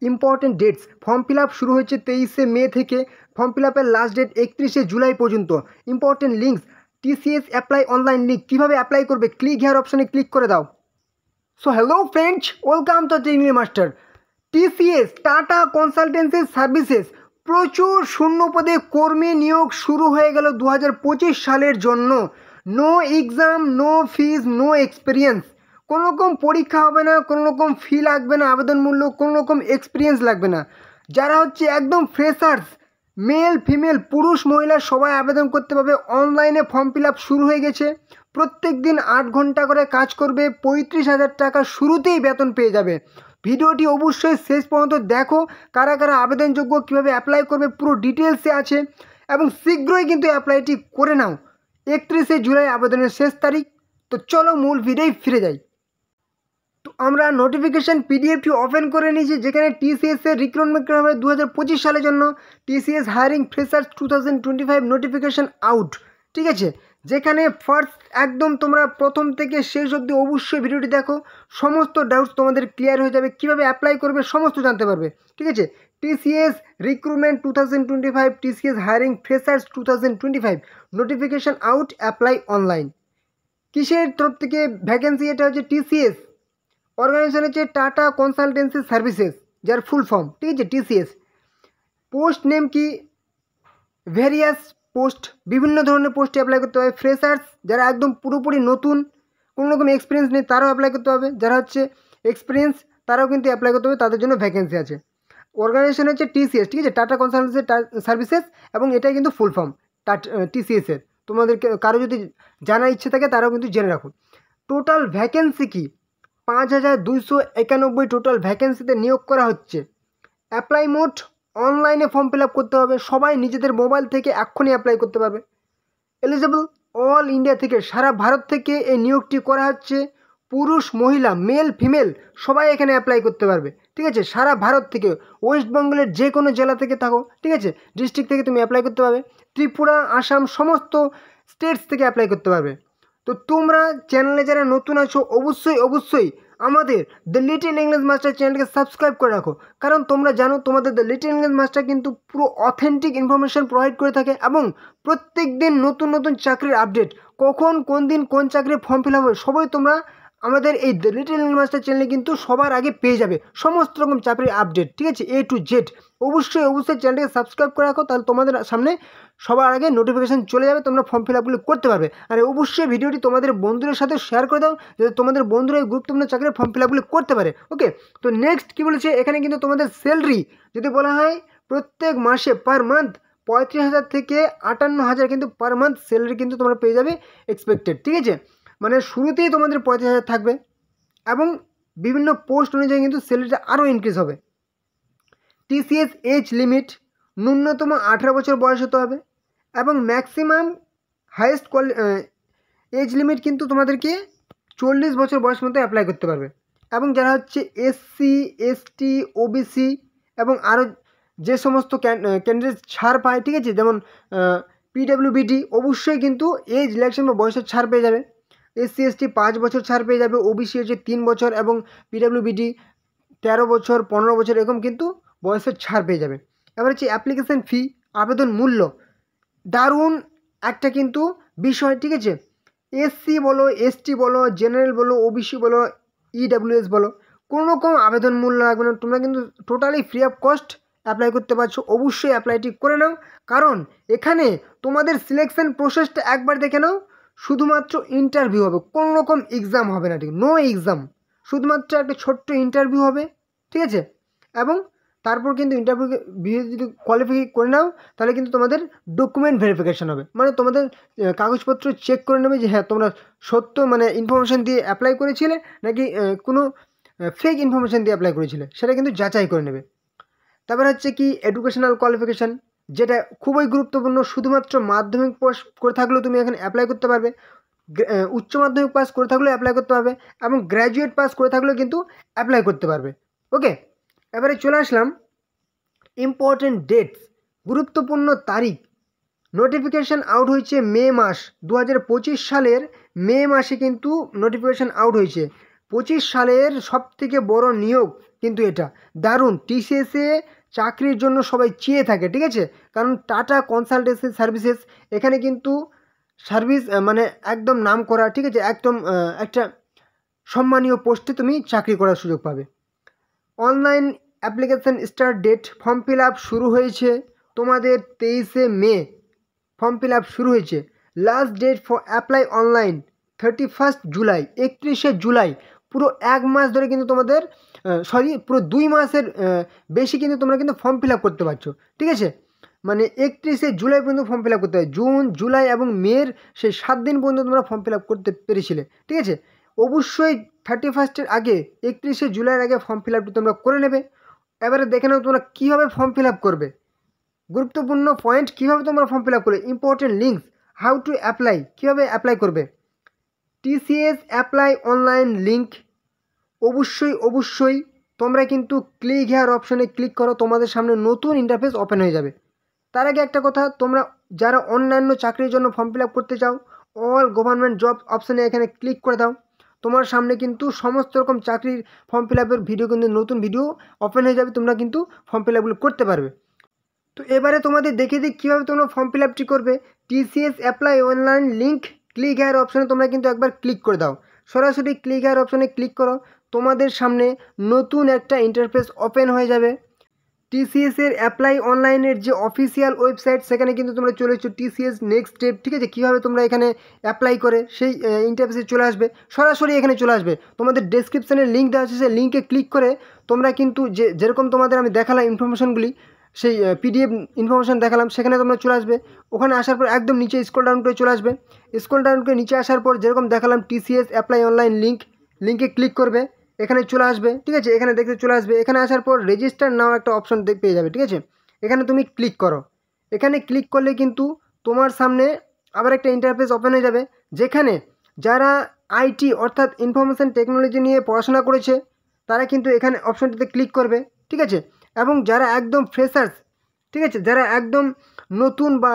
Important dates, form fill up শুরু হয়েছে 23শে মে থেকে, ফর্ম ফিল আপের লাস্ট ডেট 31শে জুলাই পর্যন্ত। Important links, TCS apply online link, কীভাবে অ্যাপ্লাই করবে ক্লিক হেয়ার অপশানে ক্লিক করে দাও। So hello friends, welcome to technical master. TCS tata consultancy services প্রচুর শূন্য পদে কর্মী নিয়োগ শুরু হয়ে গেল 2025 সালের জন্য। নো এক্সাম, নো ফিজ, নো এক্সপিরিয়েন্স, কোনো রকম পরীক্ষা হবে না, কোনো রকম ফি লাগবে না, আবেদন মূল্য, কোনো রকম এক্সপিরিয়েন্স লাগবে না। যারা হচ্ছে একদম ফ্রেশার্স, মেল ফিমেল পুরুষ মহিলা সবাই আবেদন করতে পারবে। অনলাইনে ফর্ম ফিল আপ শুরু হয়ে গেছে। প্রত্যেক দিন 8 ঘন্টা করে কাজ করবে, 35,000 টাকা শুরুতেই বেতন পেয়ে যাবে। ভিডিওটি অবশ্যই শেষ পর্যন্ত দেখো, কারা কারা আবেদনযোগ্য, কীভাবে অ্যাপ্লাই করবে পুরো ডিটেলসে আছে, এবং শীঘ্রই কিন্তু অ্যাপ্লাইটি করে নাও। 31শে জুলাই আবেদনের শেষ তারিখ। তো চলো মূল ভিডিওয় ফিরে যাই। তো আমরা নোটিফিকেশান পিডিএফটি ওপেন করে নিয়েছি, যেখানে টিসিএসের রিক্রুটমেন্ট করা হবে 2025 সালের জন্য। TCS hiring freshers 2025 notification out, ঠিক আছে। যেখানে ফার্স্ট একদম তোমরা প্রথম থেকে শেষ অবধি অবশ্যই ভিডিওটি দেখো, সমস্ত ডাউটস তোমাদের ক্লিয়ার হয়ে যাবে, কীভাবে অ্যাপ্লাই করবে সমস্ত জানতে পারবে, ঠিক আছে। TCS recruitment 2025, TCS hiring freshers 2025 notification out, apply online. কিসের তরফ থেকে ভ্যাকেন্সি? এটা হচ্ছে টিসিএস, অর্গানাইজেশন হচ্ছে টাটা কনসালটেন্সি সার্ভিসেস, যার ফুল ফর্ম, ঠিক আছে, টিসিএস। পোস্ট নেম কি? ভেরিয়াস পোস্ট, বিভিন্ন ধরনের পোস্টে অ্যাপ্লাই করতে হবে। ফ্রেশার্স, যারা একদম পুরোপুরি নতুন, কোনো রকম এক্সপিরিয়েন্স নেই, তারাও অ্যাপ্লাই করতে হবে। যারা হচ্ছে এক্সপিরিয়েন্স, তারাও কিন্তু অ্যাপ্লাই করতে হবে, তাদের জন্য ভ্যাকেন্সি আছে। অর্গানাইজেশন হচ্ছে টিসিএস, ঠিক আছে, টাটা কনসালটেন্সি সার্ভিসেস, এবং এটাই কিন্তু ফুল ফর্ম টিসিএসের। তোমাদেরকে কারো যদি জানার ইচ্ছে থাকে তারাও কিন্তু জেনে রাখো। টোটাল ভ্যাকেন্সি কি? 5,291 টোটাল ভ্যাকেন্সিতে নিয়োগ করা হচ্ছে। অ্যাপ্লাই মোড, অনলাইনে ফর্ম ফিল আপ করতে হবে, সবাই নিজেদের মোবাইল থেকে এক্ষুনি অ্যাপ্লাই করতে পারবে। এলিজিবল অল ইন্ডিয়া থেকে, সারা ভারত থেকে এই নিয়োগটি করা হচ্ছে। পুরুষ মহিলা মেল ফিমেল সবাই এখানে অ্যাপ্লাই করতে পারবে, ঠিক আছে, সারা ভারত থেকে। ওয়েস্ট বেঙ্গলের যে কোনো জেলা থেকে থাকো, ঠিক আছে, ডিস্ট্রিক্ট থেকে তুমি অ্যাপ্লাই করতে পারবে। ত্রিপুরা, আসাম সমস্ত স্টেটস থেকে অ্যাপ্লাই করতে পারবে। তো তোমরা চ্যানেলে যারা নতুন আছো অবশ্যই আমাদের দ্য লিটল ইংলিশ মাস্টার চ্যানেলকে সাবস্ক্রাইব করে রাখো, কারণ তোমরা জানো তোমাদের দ্য লিটল ইংলিশ মাস্টার কিন্তু পুরো অথেন্টিক ইনফরমেশন প্রোভাইড করে থাকে, এবং প্রত্যেক দিন নতুন নতুন চাকরির আপডেট, কখন কোন দিন কোন চাকরির ফর্ম ফিল আপ হবে সবই তোমরা আমাদের এই দ্য লিটল ইংলিশ মাস্টার চ্যানেলে কিন্তু সবার আগে পেয়ে যাবে, সমস্ত রকম চাকরির আপডেট, ঠিক আছে, A to Z। অবশ্যই চ্যানেলটাকে সাবস্ক্রাইব করে রাখো, তাহলে তোমাদের সামনে সবার আগে নোটিফিকেশান চলে যাবে, তোমরা ফর্ম ফিল আপগুলো করতে পারবে। আর অবশ্যই ভিডিওটি তোমাদের বন্ধুদের সাথে শেয়ার করে দাও, যাতে তোমাদের বন্ধুরা এই গুরুত্বপূর্ণ চাকরির ফর্ম ফিল আপগুলো করতে পারে। ওকে, তো নেক্সট কী বলেছে এখানে, কিন্তু তোমাদের স্যালারি যদি বলা হয় প্রত্যেক মাসে পার মান্থ 35,000 থেকে 58,000 কিন্তু পার মান্থ স্যালারি কিন্তু তোমরা পেয়ে যাবে এক্সপেক্টেড, ঠিক আছে। মানে শুরুতেই তোমাদের 35,000 থাকবে, এবং বিভিন্ন পোস্ট অনুযায়ী কিন্তু স্যালারিটা আরও ইনক্রিজ হবে। টিসিএস এজ লিমিট, ন্যূনতম 18 বছর বয়স হতে হবে, এবং ম্যাক্সিমাম হাইয়েস্ট এজ লিমিট কিন্তু তোমাদেরকে 40 বছর বয়স মতো অ্যাপ্লাই করতে পারবে। এবং যারা হচ্ছে SC ST OBC এবং আরও যে সমস্ত ক্যান্ডিডেট ছাড় পায়, ঠিক আছে, যেমন PWBD, অবশ্যই কিন্তু এজ রিল্যাক্সেশন বা বয়সের ছাড় পেয়ে যাবে। SC ST 5 বছর ছাড় পেয়ে যাবে, OBC হচ্ছে 3 বছর, এবং PWBD 13 বছর 15 বছর এরকম কিন্তু বয়সের ছাড় পেয়ে যাবে। এবার হচ্ছে অ্যাপ্লিকেশান ফি, আবেদন মূল্য, দারুণ একটা কিন্তু বিষয়, ঠিক আছে। SC বলো, ST বলো, জেনারেল বলো, OBC বলো, EWS বলো, কোনো রকম আবেদন মূল্য লাগবে না, তোমরা কিন্তু totally free of cost apply করতে পারছো। অবশ্যই অ্যাপ্লাইটি করে নাও, কারণ এখানে তোমাদের সিলেকশন প্রসেসটা একবার দেখে নাও। শুধুমাত্র ইন্টারভিউ হবে, কোনো রকম এক্সাম হবে না, ঠিক, নো এক্সাম, শুধুমাত্র একটা ছোট্ট ইন্টারভিউ হবে, ঠিক আছে। এবং তারপর কিন্তু ইন্টারভিউ যদি কোয়ালিফাই করে নাও, তাহলে কিন্তু তোমাদের ডকুমেন্ট ভেরিফিকেশান হবে, মানে তোমাদের কাগজপত্র চেক করে নেবে যে হ্যাঁ তোমরা সত্য মানে ইনফরমেশান দিয়ে অ্যাপ্লাই করেছিলে নাকি কোনো ফেক ইনফরমেশান দিয়ে অ্যাপ্লাই করেছিলে, সেটা কিন্তু যাচাই করে নেবে। তারপর হচ্ছে কি এডুকেশনাল কোয়ালিফিকেশান, যেটা খুবই গুরুত্বপূর্ণ। শুধুমাত্র মাধ্যমিক পাস করে থাকলেও তুমি এখানে অ্যাপ্লাই করতে পারবে, উচ্চ মাধ্যমিক পাস করে থাকলেও অ্যাপ্লাই করতে পারবে, এবং গ্র্যাজুয়েট পাস করে থাকলেও কিন্তু অ্যাপ্লাই করতে পারবে। ওকে, এবারে চলে আসলাম ইম্পর্টেন্ট ডেটস, গুরুত্বপূর্ণ তারিখ। নোটিফিকেশান আউট হয়েছে মে মাস 2025 সালের মে মাসে কিন্তু নোটিফিকেশান আউট হয়েছে। 25 সালের সবথেকে বড় নিয়োগ কিন্তু এটা দারুণ। টিসিএসে চাকরির জন্য সবাই চেয়ে থাকে, ঠিক আছে, কারণ টাটা কনসালটেন্সি সার্ভিসেস এখানে কিন্তু সার্ভিস মানে একদম নাম করা, ঠিক আছে, একদম একটা সম্মানীয় পোস্টে তুমি চাকরি করার সুযোগ পাবে। Online application start date, form fill up শুরু হয়েছে তোমাদের 23শে মে ফর্ম ফিল আপ শুরু হয়েছে। Last date for apply online 31 July, 31শে জুলাই। পুরো 1 মাস ধরে কিন্তু তোমাদের পুরো 2 মাসের বেশি কিন্তু তোমরা কিন্তু ফর্ম ফিল আপ করতে পারছো, ঠিক আছে, মানে 31শে জুলাই পর্যন্ত ফর্ম ফিল আপ করতে হয়। জুন, জুলাই এবং মের সেই 7 দিন পর্যন্ত তোমরা ফর্ম ফিল আপ করতে পেরেছিলে, ঠিক আছে। অবশ্যই 31স্টের আগে, 31শে জুলাইয়ের আগে ফর্ম ফিল আপটি তোমরা করে নেবে। এবারে দেখে নাও তোমরা কীভাবে ফর্ম ফিল আপ করবে। গুরুত্বপূর্ণ পয়েন্ট, কীভাবে তোমরা ফর্ম ফিল আপ করবে, important links, how to apply, কীভাবে অ্যাপ্লাই করবে। টিসিএস অ্যাপ্লাই অনলাইন লিঙ্ক, অবশ্যই তোমরা কিন্তু ক্লিক হেয়ার অপশানে ক্লিক করো, তোমাদের সামনে নতুন ইন্টারফেস ওপেন হয়ে যাবে। তার আগে একটা কথা, তোমরা যারা অন্যান্য চাকরির জন্য ফর্ম ফিল আপ করতে চাও, অল গভর্নমেন্ট জব অপশানে এখানে ক্লিক করে দাও। তোমার সামনে কিন্তু সমস্ত রকম চাকরির ফর্ম ফিল আপের ভিডিও, কিন্তু নতুন ভিডিও ওপেন হয়ে যাবে, তোমরা কিন্তু ফর্ম ফিল আপগুলো করতে পারবে। তো এবারে তোমাদের দেখে দিই কীভাবে তোমরা ফর্ম ফিল আপটি করবে। TCS apply online link, click here অপশানে তোমরা কিন্তু একবার ক্লিক করে দাও। সরাসরি ক্লিক হেয়ার অপশানে ক্লিক করো, তোমাদের সামনে নতুন একটা ইন্টারফেস ওপেন হয়ে যাবে। টিসিএসের অ্যাপ্লাই অনলাইনের যে অফিসিয়াল ওয়েবসাইট, সেখানে কিন্তু তোমরা চলে এসছো টিসিএস নেক্সট স্টেপ, ঠিক আছে, কীভাবে তোমরা এখানে অ্যাপ্লাই করে সেই ইন্টারফেসে চলে আসবে, সরাসরি এখানে চলে আসবে। তোমাদের ডেসক্রিপশানে লিঙ্ক দেওয়া আছে, সেই লিঙ্কে ক্লিক করে তোমরা কিন্তু যেরকম তোমাদের আমি দেখালাম ইনফরমেশনগুলি, সেই পিডিএফ ইনফরমেশান দেখালাম, সেখানে তোমরা চলে আসবে। ওখানে আসার পর একদম নিচে স্ক্রল ডাউন করে চলে আসবে। স্ক্রল ডাউন করে নিচে আসার পর যেরকম দেখালাম টিসিএস অ্যাপ্লাই অনলাইন লিঙ্কে ক্লিক করবে, এখানে চলে আসবে, ঠিক আছে, এখানে দেখতে চলে আসবে। এখানে আসার পর রেজিস্টার নাও একটা অপশন পেয়ে যাবে, ঠিক আছে, এখানে তুমি ক্লিক করো। এখানে ক্লিক করলে কিন্তু তোমার সামনে আবার একটা ইন্টারফেস ওপেন হয়ে যাবে, যেখানে যারা আইটি অর্থাৎ ইনফরমেশান টেকনোলজি নিয়ে পড়াশোনা করেছে তারা কিন্তু এখানে অপশনটিতে ক্লিক করবে, ঠিক আছে, এবং যারা একদম ফ্রেশার্স, ঠিক আছে, যারা একদম নতুন বা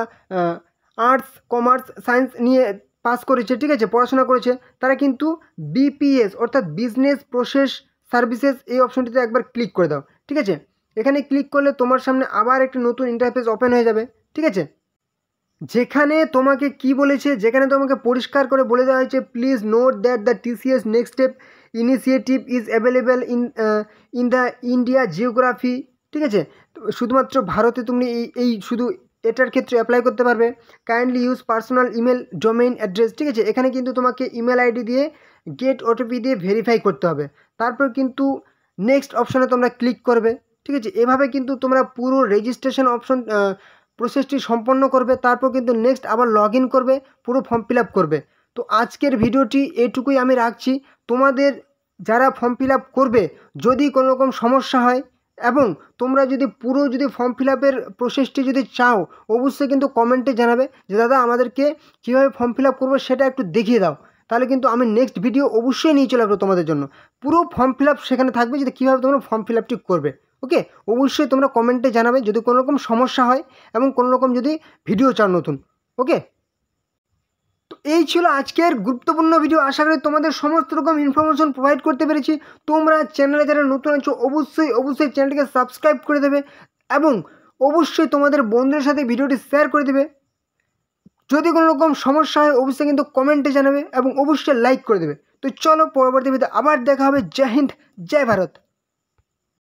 আর্টস, কমার্স, সায়েন্স নিয়ে পাস করেছে, ঠিক আছে, পড়াশোনা করেছে, তারা কিন্তু বিপিএস অর্থাৎ বিজনেস প্রসেস সার্ভিসেস এই অপশনটিতে একবার ক্লিক করে দাও, ঠিক আছে। এখানে ক্লিক করলে তোমার সামনে আবার একটা নতুন ইন্টারফেস ওপেন হয়ে যাবে, ঠিক আছে, যেখানে তোমাকে কি বলেছে, যেখানে তোমাকে পরিষ্কার করে বলে দেওয়া হয়েছে, please note that the TCS next step initiative is available in the India geography, ঠিক আছে, শুধুমাত্র ভারতে তুমি এই শুধু এটার ক্ষেত্রে অ্যাপ্লাই করতে পারবে। Kindly use personal email domain address, ঠিক আছে, এখানে কিন্তু তোমাকে ইমেল আইডি দিয়ে গেট ওটিপি দিয়ে ভেরিফাই করতে হবে। তারপর কিন্তু নেক্সট অপশানে তোমরা ক্লিক করবে, ঠিক আছে। এভাবে কিন্তু তোমরা পুরো রেজিস্ট্রেশন অপশন প্রসেসটি সম্পন্ন করবে। তারপর কিন্তু নেক্সট আবার লগ ইন করবে, পুরো ফর্ম ফিল আপ করবে। তো আজকের ভিডিওটি এটুকুই আমি রাখছি। তোমাদের যারা ফর্ম ফিল আপ করবে, যদি কোনো রকম সমস্যা হয় এবং তোমরা যদি পুরো ফর্ম ফিল আপের প্রসেসটি যদি চাও, অবশ্যই কিন্তু কমেন্টে জানাবে যে দাদা আমাদেরকে কীভাবে ফর্ম ফিল আপ করবো সেটা একটু দেখিয়ে দাও। তাহলে কিন্তু আমি নেক্সট ভিডিও অবশ্যই নিয়ে চলে আসবো তোমাদের জন্য। পুরো ফর্ম ফিল আপ সেখানে থাকবে যে কীভাবে তোমরা ফর্ম ফিল আপটি করবে। ওকে, অবশ্যই তোমরা কমেন্টে জানাবে যদি কোনো রকম সমস্যা হয় এবং কোনো রকম যদি ভিডিও চাও নতুন। ওকে, তো এই ছিল আজকের গুরুত্বপূর্ণ ভিডিও। আশা করি তোমাদের সমস্ত রকম ইনফরমেশন প্রোভাইড করতে পেরেছি। তোমরা চ্যানেলে যারা নতুন আছো অবশ্যই চ্যানেলটিকে সাবস্ক্রাইব করে দেবে এবং অবশ্যই তোমাদের বন্ধুদের সাথে ভিডিওটি শেয়ার করে দেবে। যদি কোনো রকম সমস্যা হয় অবশ্যই কিন্তু কমেন্টে জানাবে এবং অবশ্যই লাইক করে দেবে। তো চলো পরবর্তী ভিডিওতে আবার দেখা হবে। জয় হিন্দ, জয় ভারত।